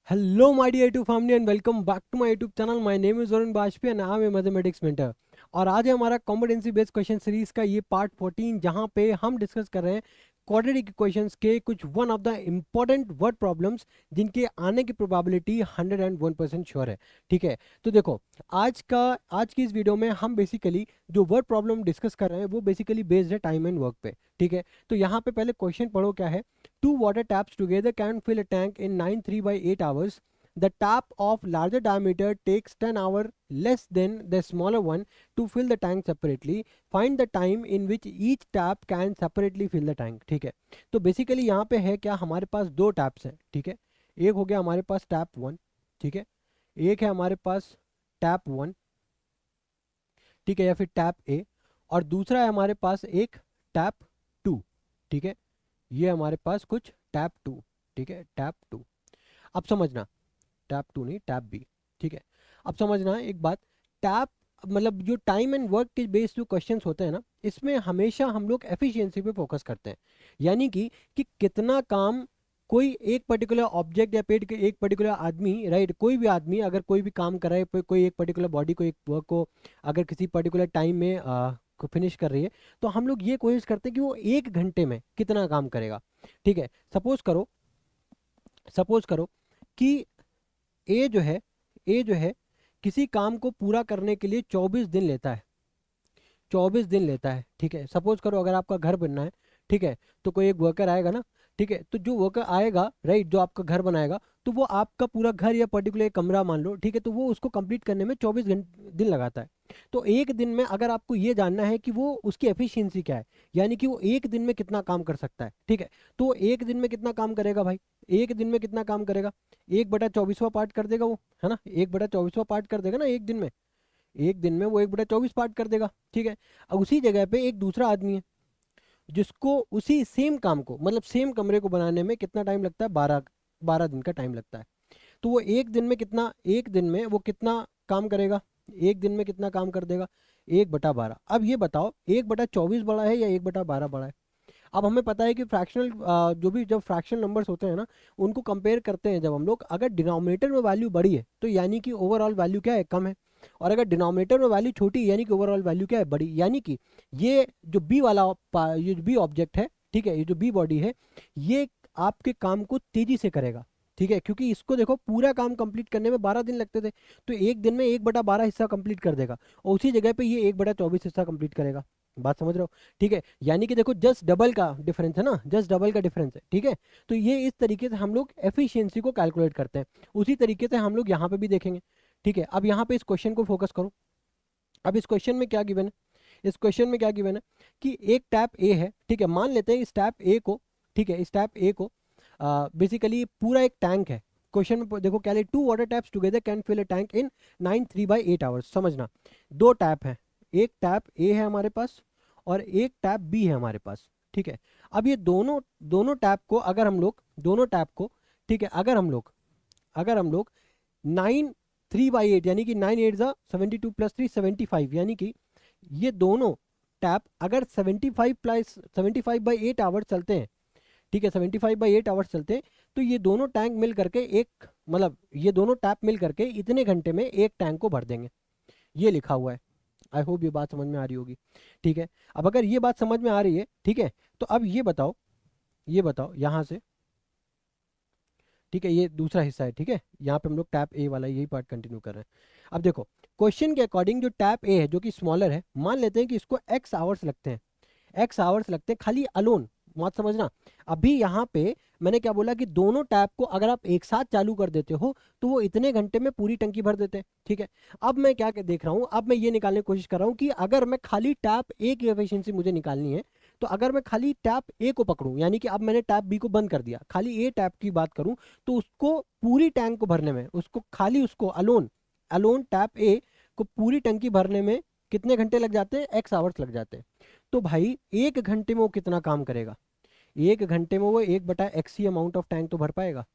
Hello, my dear YouTube family, and welcome back to my YouTube channel. My name is Varun Bajpayee and I am a mathematics mentor. और आज है हमारा competency based question series का ये part 14, जहाँ पे हम discuss कर रहे हैं क्वाड्रेटिक इक्वेशंस के कुछ one of the important word problems जिनके आने की प्रोबेबिलिटी 101% श्योर है। ठीक है, तो देखो आज की इस वीडियो में हम बेसिकली जो वर्ड प्रॉब्लम डिस्कस कर रहे हैं वो बेसिकली बेस्ड है टाइम एंड वर्क पे। ठीक है, तो यहाँ पे पहले क्वेश्चन पढ़ो क्या है। Two water taps together can fill a tank in 9 3/8 hours. The tap of larger diameter takes 10 hours less than the smaller one to fill the tank separately. Find the time in which each tap can separately fill the tank. ठीक है, तो basically यहाँ पे है क्या, हमारे पास दो taps हैं। ठीक है, एक हो गया हमारे पास टैप 1, ठीक है, एक है हमारे पास टैप 1, ठीक है, या फिर टैप ए, और दूसरा है हमारे पास एक टैप 2। ठीक है, ये हमारे पास कुछ टैप 2, ठीक है, टैप 2। अब समझना, टैप 2 नहीं, टैप बी। ठीक है, अब समझना एक बात, टैप मतलब जो टाइम एंड वर्क के बेस्ड जो क्वेश्चंस होते हैं ना, इसमें हमेशा हम लोग एफिशिएंसी पे फोकस करते हैं। यानी कि कितना काम कोई एक पर्टिकुलर ऑब्जेक्ट या पेड के एक पर्टिकुलर आदमी, राइट, कोई भी आदमी अगर कोई भी काम कर रहा है, कोई एक पर्टिकुलर बॉडी को, एक वर्क को अगर किसी पर्टिकुलर टाइम में को फिनिश कर रही है, तो हम लोग ये कोशिश करते हैं कि वो 1 घंटे में कितना काम करेगा। ठीक है, सपोज करो कि ए जो है ए जो है किसी काम को पूरा करने के लिए 24 दिन लेता है, 24 दिन लेता है। ठीक है, सपोज करो अगर आपका घर बनना है, ठीक है, तो कोई एक वर्कर आएगा ना, ठीक है, तो जो वर्कर आएगा, राइट, जो आपका घर बनाएगा, तो वो आपका पूरा घर या पर्टिकुलर कमरा मान लो, ठीक है, तो वो उसको कंप्लीट करने में 24 घंटे दिन लगाता है। तो एक दिन में अगर आपको ये जानना है कि वो उसकी एफिशिएंसी क्या है, यानी कि वो एक दिन में कितना काम कर सकता है, ठीक है, तो एक दिन में कितना काम करेगा भाई, एक दिन में कितना काम करेगा, 1/24वां पार्ट कर देगा वो, है ना, 1/24वां पार्ट कर देगा ना एक दिन में, एक दिन में वो 1/24 पार्ट कर देगा। ठीक है, अब उसी जगह पे एक दूसरा आदमी है जिसको उसी सेम काम को, मतलब सेम कमरे को बनाने में कितना टाइम लगता है, 12 दिन का टाइम लगता है। तो वो एक दिन में वो कितना काम करेगा, एक दिन में कितना काम कर देगा, 1/12। अब ये बताओ 1/24 बड़ा है या 1/12 बड़ा है। अब हमें पता है कि फ्रैक्शनल जो भी जब फ्रैक्शनल नंबर्स होते हैं ना, उनको कंपेयर करते हैं जब हम लोग, अगर डिनोमिनेटर में वैल्यू बड़ी है तो यानी कि ओवरऑल वैल्यू क्या है, कम है, और अगर डिनोमिनेटर में वैल्यू छोटी है यानी कि ओवरऑल वैल्यू क्या है, बड़ी। यानी कि ये जो बी वाला ये जो बी ऑब्जेक्ट है, ठीक है, ये जो बी बॉडी है, ये आपके काम को तेजी से करेगा। ठीक है, क्योंकि इसको देखो पूरा काम कंप्लीट करने में 12 दिन लगते थे, तो एक दिन में 1/12 हिस्सा कंप्लीट कर देगा, और उसी जगह पे ये 1/24 हिस्सा कंप्लीट करेगा। बात समझ रहे हो। ठीक है, यानी कि देखो जस्ट डबल का डिफरेंस है ना, जस्ट डबल का डिफरेंस है। ठीक है, तो ये इस तरीके से हम लोग एफिशिएंसी को कैलकुलेट करते हैं, उसी तरीके से हम लोग यहाँ पे भी देखेंगे। ठीक है, अब यहाँ पे इस क्वेश्चन को फोकस करो। अब इस क्वेश्चन में क्या गिवन है, इस क्वेश्चन में क्या गिवन है कि एक टैप ए है, ठीक है, मान लेते हैं इस टैप ए को, ठीक है, इस टैप ए को बेसिकली पूरा एक टैंक है। क्वेश्चन में देखो क्या, 2 water taps together can fill a tank in 9 3/8 hours. समझना, दो टैप है, एक टैप ए है हमारे पास और एक टैप बी है हमारे पास। ठीक है, अब ये दोनों दोनों टैप को अगर हम लोग, दोनों टैप को, ठीक है, अगर हम लोग 9 3/8 यानी कि 9 8 72 + 3 75, यानी कि ये दोनों टैप अगर 75/8 आवर्स चलते हैं, ठीक है, 75/8 आवर्स चलते हैं, तो ये दोनों टैंक मिल करके एक, मतलब ये दोनों टैप मिल करके इतने घंटे में एक टैंक को भर देंगे। ये लिखा हुआ है। आई होप ये बात समझ में आ रही होगी। ठीक है, अब अगर ये बात समझ में आ रही है, ठीक है, तो अब ये बताओ यहाँ से, ठीक है, ये दूसरा हिस्सा है। ठीक है, यहाँ पे हम लोग टैप ए वाला यही पार्ट कंटिन्यू कर रहे हैं। अब देखो क्वेश्चन के अकॉर्डिंग जो टैप ए है जो कि स्मॉलर है, मान लेते हैं कि इसको एक्स आवर्स लगते हैं, एक्स आवर्स लगते हैं खाली अलोन। मत समझना, अभी यहाँ पे मैंने क्या बोला कि दोनों टैप को अगर आप एक साथ चालू कर देते हो तो वो इतने घंटे में पूरी टंकी भर देते हैं। ठीक है, अब मैं क्या देख रहा हूँ, अब मैं ये निकालने की कोशिश कर रहा हूँ कि अगर मैं खाली टैप ए की एफिशिएंसी मुझे निकालनी है, तो अगर मैं खाली टैप ए को पकड़ूं, यानी कि अब मैंने टैप बी को बंद कर दिया, खाली ए टैप की बात करूं, तो उसको पूरी टैंक को भरने में, उसको खाली उसको अलोन अलोन टैप ए को पूरी टंकी भरने में कितने घंटे लग जाते हैं, एक्स आवर्स लग जाते हैं। तो भाई 1 घंटे में वो कितना काम करेगा, 1 घंटे में वो 1/x he amount of tank तो भर पाएगा।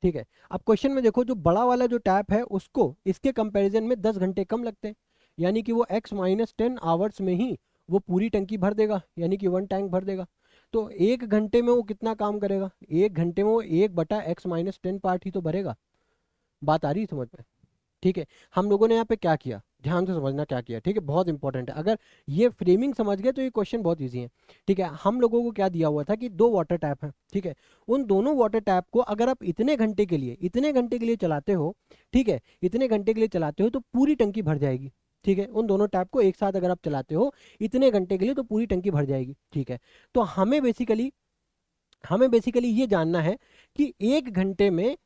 ठीक है, अब क्वेश्चन में देखो जो बड़ा वाला जो टैप है उसको इसके कंपैरिजन में 10 घंटे कम लगते हैं, यानी कि वो x - 10 आवर्स में ही वो पूरी टंकी भर देगा, यानी कि 1 टैंक भर देगा। तो 1 घंटे में वो कितना काम करेगा, 1 घंटे में वो 1/x-10 पार्ट ही तो भरेगा। बात आ रही है समझ में? ठीक है, हम लोगों ने यहाँ पे क्या किया, ध्यान से समझना क्या किया, ठीक है, बहुत इंपॉर्टेंट है। अगर ये फ्रेमिंग समझ गए तो ये क्वेश्चन बहुत इजी है। ठीक है, हम लोगों को क्या दिया हुआ था कि 2 वाटर टैप हैं, ठीक है, उन दोनों वाटर टैप को अगर आप इतने घंटे के लिए चलाते हो, ठीक है, इतने घंटे के लिए चलाते हो तो पूरी टंकी भर जाएगी। ठीक है, उन दोनों टैप को एक साथ अगर आप चलाते हो इतने घंटे के लिए तो पूरी टंकी भर जाएगी। ठीक है, तो हमें बेसिकली ये जानना है कि 1 घंटे में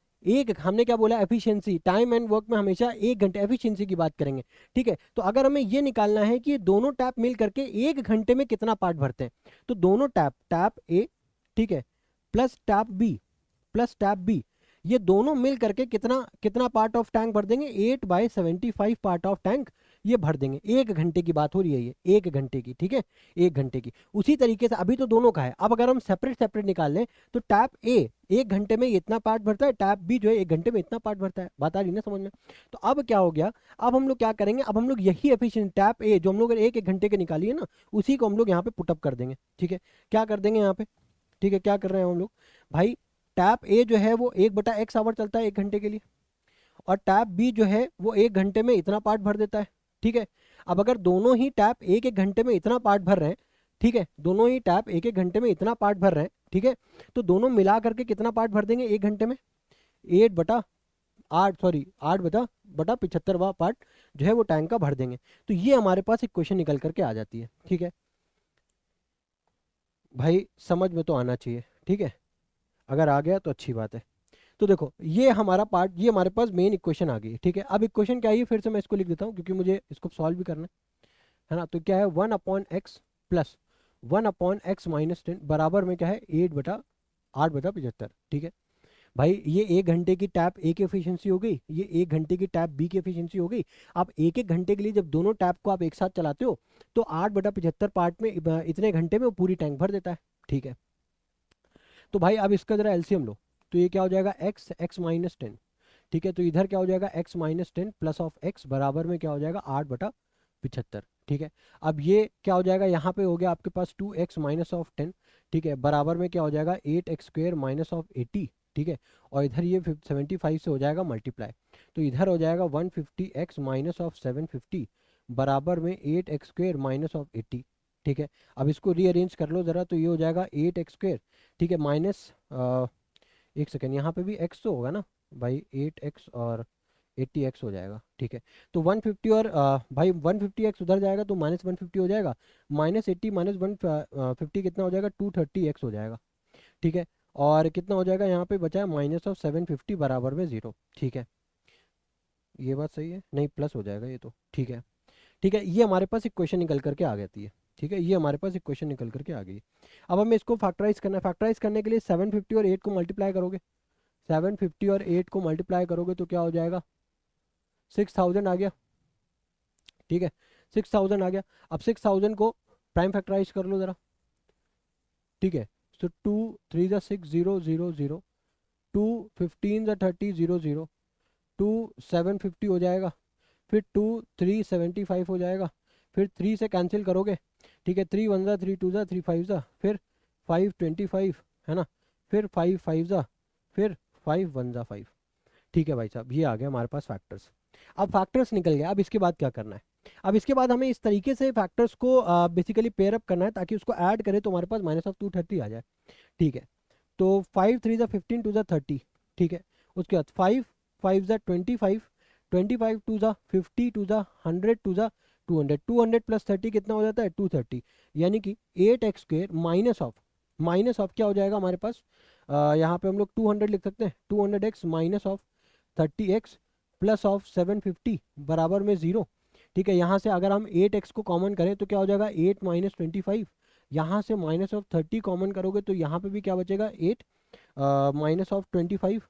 हमने क्या बोला, एफिशिएंसी, टाइम एंड वर्क में हमेशा 1 घंटे एफिशिएंसी की बात करेंगे। ठीक है, तो अगर हमें ये निकालना है कि ये दोनों टैप मिल करके 1 घंटे में कितना पार्ट भरते हैं, तो दोनों टैप ए, ठीक है, प्लस टैप बी ये दोनों मिल करके कितना कितना पार्ट ऑफ टैंक भर देंगे, 8/75 पार्ट ऑफ टैंक ये भर देंगे। 1 घंटे की बात हो रही है, ये 1 घंटे की, ठीक है, 1 घंटे की। उसी तरीके से अभी तो दोनों का है, अब अगर हम सेपरेट सेपरेट निकाल लें तो टैप ए 1 घंटे में इतना पार्ट भरता है, टैप बी जो है 1 घंटे में इतना पार्ट भरता है। बात आ रही ना समझ में? तो अब क्या हो गया, अब हम लोग क्या करेंगे, अब हम लोग यही एफिशिएंट टैप ए जो हम लोग एक एक घंटे के निकाली है ना, उसी को हम लोग यहाँ पे पुटअप कर देंगे। ठीक है, क्या कर देंगे यहाँ पे, ठीक है, क्या कर रहे हैं हम लोग भाई, टैप ए जो है वो 1/x आवर चलता है 1 घंटे के लिए, और टैप बी जो है वो 1 घंटे में इतना पार्ट भर देता है। ठीक है, अब अगर दोनों ही टैप एक एक घंटे में इतना पार्ट भर रहे हैं, ठीक है, दोनों ही टैप एक एक घंटे में इतना पार्ट भर रहे हैं, ठीक है, तो दोनों मिला करके कितना पार्ट भर देंगे 1 घंटे में, 8/75वां पार्ट जो है वो टैंक का भर देंगे। तो ये हमारे पास एक क्वेश्चन निकल करके आ जाती है। ठीक है भाई, समझ में तो आना चाहिए। ठीक है, अगर आ गया तो अच्छी बात है। तो देखो ये हमारा पार्ट, ये हमारे पास मेन इक्वेशन आ गई है। ठीक है, अब इक्वेशन क्या है, फिर से मैं इसको लिख देता हूँ क्योंकि मुझे इसको सॉल्व भी करना है ना। तो क्या है, 1/x प्लस 1/x-10 बराबर में क्या है, 8/75। ठीक है भाई, ये 1 घंटे की टैप ए की एफिशिएंसी हो गई, ये 1 घंटे की टैप बी की एफिशिएंसी हो गई। अब एक एक घंटे के लिए जब दोनों टैप को आप एक साथ चलाते हो तो 8/75 पार्ट में इतने घंटे में वो पूरी टैंक भर देता है। ठीक है, तो भाई अब इसका जरा एलसीएम लो, तो ये क्या हो जाएगा, x-10। ठीक है, तो इधर क्या हो जाएगा, x-10 प्लस ऑफ x बराबर में क्या हो जाएगा, 8/75। ठीक है, अब ये क्या हो जाएगा, यहाँ पे हो गया आपके पास 2x माइनस ऑफ 10। ठीक है, बराबर में क्या हो जाएगा, 8x² माइनस ऑफ 80। ठीक है, और इधर ये 75 से हो जाएगा मल्टीप्लाई, तो इधर हो जाएगा 150x माइनस ऑफ 750 बराबर में 8x² माइनस ऑफ 80। ठीक है, अब इसको रीअरेंज कर लो ज़रा, तो ये हो जाएगा 8x², ठीक है, माइनस एक सेकेंड, यहाँ पे भी x तो होगा ना भाई, 8x और 80x हो जाएगा। ठीक है, तो 150 और भाई 150x उधर जाएगा तो -150 हो जाएगा, -80 -150 कितना हो जाएगा, 230x हो जाएगा। ठीक है, और कितना हो जाएगा, यहाँ पे बचा है माइनस ऑफ 750 बराबर में 0। ठीक है, ये बात सही है, नहीं प्लस हो जाएगा ये तो। ठीक है, ठीक है, ये हमारे पास एक क्वेश्चन निकल करके आ जाती है। ठीक है, ये हमारे पास एक क्वेश्चन निकल करके आ गई। अब हमें इसको फैक्टराइज करना है, फैक्टराइज करने के लिए 750 और 8 को मल्टीप्लाई करोगे, 750 और 8 को मल्टीप्लाई करोगे तो क्या हो जाएगा, 6000 आ गया। ठीक है, 6000 आ गया। अब 6000 को प्राइम फैक्टराइज कर लो ज़रा। ठीक है, तो 2 3 6 0 0 0, 2 15 30 0 0, 2 750 हो जाएगा, फिर 2 3 75 हो जाएगा, फिर 3 से कैंसिल करोगे। ठीक है, 3 1 3 2 3 5 फिर 5 25 है ना, फिर 5 5 फिर 5 1 5। ठीक है भाई साहब, ये आ गया हमारे पास फैक्टर्स। अब फैक्टर्स निकल गया, अब इसके बाद क्या करना है, अब इसके बाद हमें इस तरीके से फैक्टर्स को बेसिकली पेयर अप करना है ताकि उसको ऐड करें तो हमारे पास -230 आ जाए। ठीक है, तो 5 3 15 2 30। ठीक है, उसके बाद 5 5 25, 25 2 50 2 100 2 200, 200 प्लस 30 कितना हो जाता है, 230, यानी कि 8x² माइनस ऑफ क्या हो जाएगा हमारे पास, यहाँ पे हम लोग 200 लिख सकते हैं, 200x minus of 30x plus of 750 बराबर में 0। ठीक है, यहाँ से अगर हम 8x को कॉमन करें तो क्या हो जाएगा, 8 - 25, यहाँ से माइनस ऑफ 30 कॉमन करोगे तो यहाँ पे भी क्या बचेगा, 8 माइनस ऑफ 25।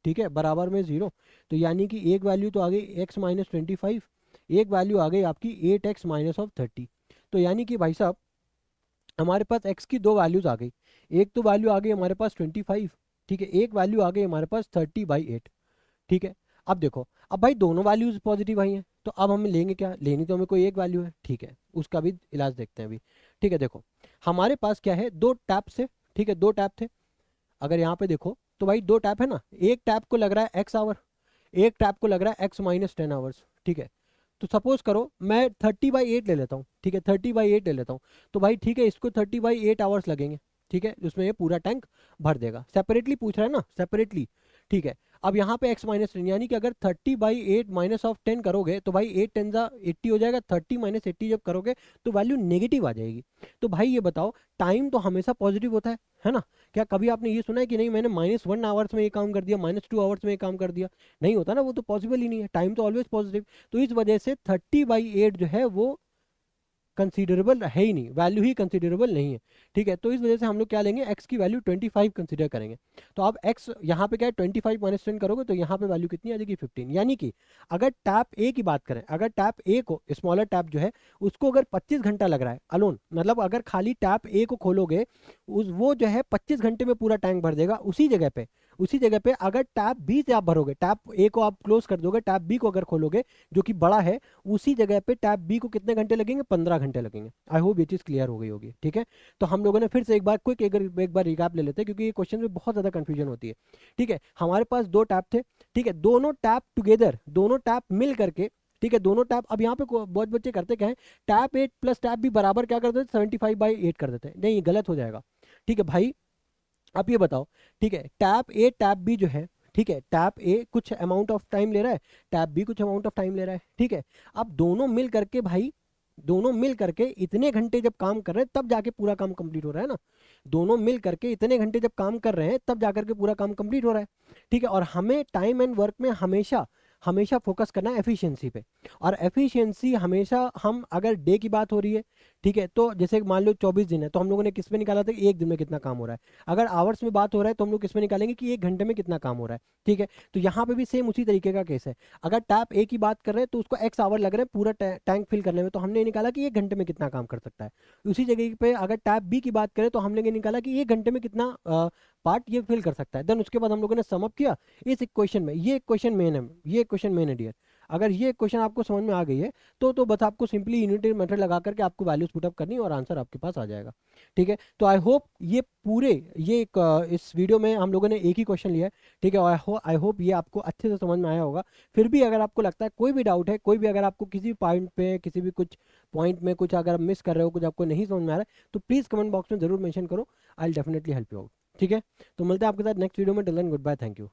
ठीक है, बराबर में 0, तो यानी कि एक वैल्यू तो आ गई x - 25, एक वैल्यू आ गई आपकी 8x माइनस ऑफ 30। तो यानी कि भाई साहब हमारे पास x की दो वैल्यूज आ गई, एक तो वैल्यू आ गई हमारे पास 25। ठीक है, एक वैल्यू आ गई हमारे पास 30/8। ठीक है, अब देखो, अब भाई दोनों वैल्यूज पॉजिटिव आई हैं तो अब हम लेंगे क्या, लेनी तो हमें कोई एक वैल्यू है। ठीक है, उसका भी इलाज देखते हैं अभी। ठीक है, देखो हमारे पास क्या है, दो टैप से, ठीक है, दो टैप थे। अगर यहाँ पे देखो तो भाई दो टैप है ना, एक टैप को लग रहा है एक्स आवर, एक टैप को लग रहा है एक्स माइनस 10 आवर्स, ठीक है। तो सपोज करो मैं 30/8 ले लेता हूँ, ठीक है, 30/8 ले लेता हूँ। तो भाई ठीक है, इसको 30/8 आवर्स लगेंगे, ठीक है, जिसमें ये पूरा टैंक भर देगा। सेपरेटली पूछ रहा है ना, सेपरेटली, ठीक है। अब यहाँ पे x माइनस 10, यानी कि अगर 30/8 माइनस ऑफ 10 करोगे तो भाई 8 10 80 हो जाएगा, 30 माइनस 80 जब करोगे तो वैल्यू नेगेटिव आ जाएगी। तो भाई ये बताओ, टाइम तो हमेशा पॉजिटिव होता है ना? क्या कभी आपने ये सुना है कि नहीं मैंने -1 आवर्स में ये काम कर दिया, -2 आवर्स में ये काम कर दिया? नहीं होता ना, वो तो पॉसिबल ही नहीं है, टाइम तो ऑलवेज पॉजिटिव। तो इस वजह से 30/8 जो है वो कंसीडरेबल है ही नहीं, वैल्यू ही कंसीडरेबल नहीं है, ठीक है। तो इस वजह से हम लोग क्या लेंगे, x की वैल्यू 25 कंसीडर करेंगे। तो अब x यहाँ पे क्या है, 25 माइनस 10 करोगे तो यहाँ पे वैल्यू कितनी आ जाएगी, 15। यानी कि अगर टैप ए की बात करें, अगर टैप ए को, स्मॉलर टैप जो है उसको अगर 25 घंटा लग रहा है अलोन, मतलब अगर खाली टैप ए को खोलोगे वो जो है 25 घंटे में पूरा टैंक भर देगा। उसी जगह पे अगर टैप बी से आप भरोगे, टैप ए को आप क्लोज कर दोगे, टैप बी को अगर खोलोगे जो कि बड़ा है, उसी जगह पे टैप बी को कितने घंटे लगेंगे, 15 घंटे लगेंगे। आई होप ये चीज़ क्लियर हो गई होगी, ठीक है। तो हम लोगों ने फिर से एक बार क्विक एक बार रिकैप ले लेते हैं, क्योंकि ये क्वेश्चन में बहुत ज़्यादा कंफ्यूजन होती है, ठीक है। हमारे पास दो टैप थे, ठीक है, दोनों टैप टुगेदर, दोनों टैप मिल करके, ठीक है, दोनों टैप, अब यहाँ पे बहुत बच्चे करते क्या है, टैप 8 प्लस टैप बी बराबर क्या कर देते, 75/8 कर देते हैं। नहीं, गलत हो जाएगा, ठीक है भाई। अब ये बताओ, ठीक है, टैप ए टैप बी जो है, ठीक है, टैप ए कुछ अमाउंट ऑफ टाइम ले रहा है, टैप बी कुछ अमाउंट ऑफ टाइम ले रहा है, ठीक है। अब दोनों मिल करके भाई, दोनों मिल करके इतने घंटे जब काम कर रहे हैं तब जाके पूरा काम कंप्लीट हो रहा है ना। दोनों मिल करके इतने घंटे जब काम कर रहे हैं तब जाकर के पूरा काम कंप्लीट हो रहा है, ठीक है। और हमें टाइम एंड वर्क में हमेशा हमेशा फोकस करना है एफिशिएंसी पे। और एफिशिएंसी हमेशा, हम अगर डे की बात हो रही है, ठीक है, तो जैसे मान लो 24 दिन है तो हम लोगों ने किस में निकाला था, एक दिन में कितना काम हो रहा है। अगर आवर्स में बात हो रहा है तो हम लोग किस में निकालेंगे कि एक घंटे में कितना काम हो रहा है, ठीक है। तो यहाँ पे भी सेम उसी तरीके का केस है। अगर टैप ए की बात कर रहे हैं तो उसको एक्स आवर लग रहे हैं पूरा टैंक फिल करने में, तो हमने निकाला कि एक घंटे में कितना काम कर सकता है। उसी जगह पे अगर टैप बी की बात करें तो हमने ये निकाला कि एक घंटे में कितना पार्ट ये फिल कर सकता है। देन उसके बाद हम लोगों ने सम अप किया इस इक्वेशन में। ये क्वेश्चन मेन है, ये क्वेश्चन मेन है डियर। अगर ये क्वेश्चन आपको समझ में आ गई है तो बस आपको सिंपली यूनिटी मेथड लगा करके आपको वैल्यूज पुटअप करनी है और आंसर आपके पास आ जाएगा, ठीक है। तो आई होप ये पूरे इस वीडियो में हम लोगों ने एक ही क्वेश्चन लिया है, ठीक है। आई होप ये आपको अच्छे से समझ में आया होगा। फिर भी अगर आपको लगता है कोई भी डाउट है, कोई भी अगर आपको किसी पॉइंट पे, किसी भी कुछ पॉइंट में कुछ अगर मिस कर रहे हो, कुछ आपको नहीं समझ में आ रहा है, तो प्लीज़ कमेंट बॉक्स में जरूर मेंशन करो। I will definitely help you out, ठीक है। तो मिलते हैं आपके साथ नेक्स्ट वीडियो में। Till then good bye, thank you.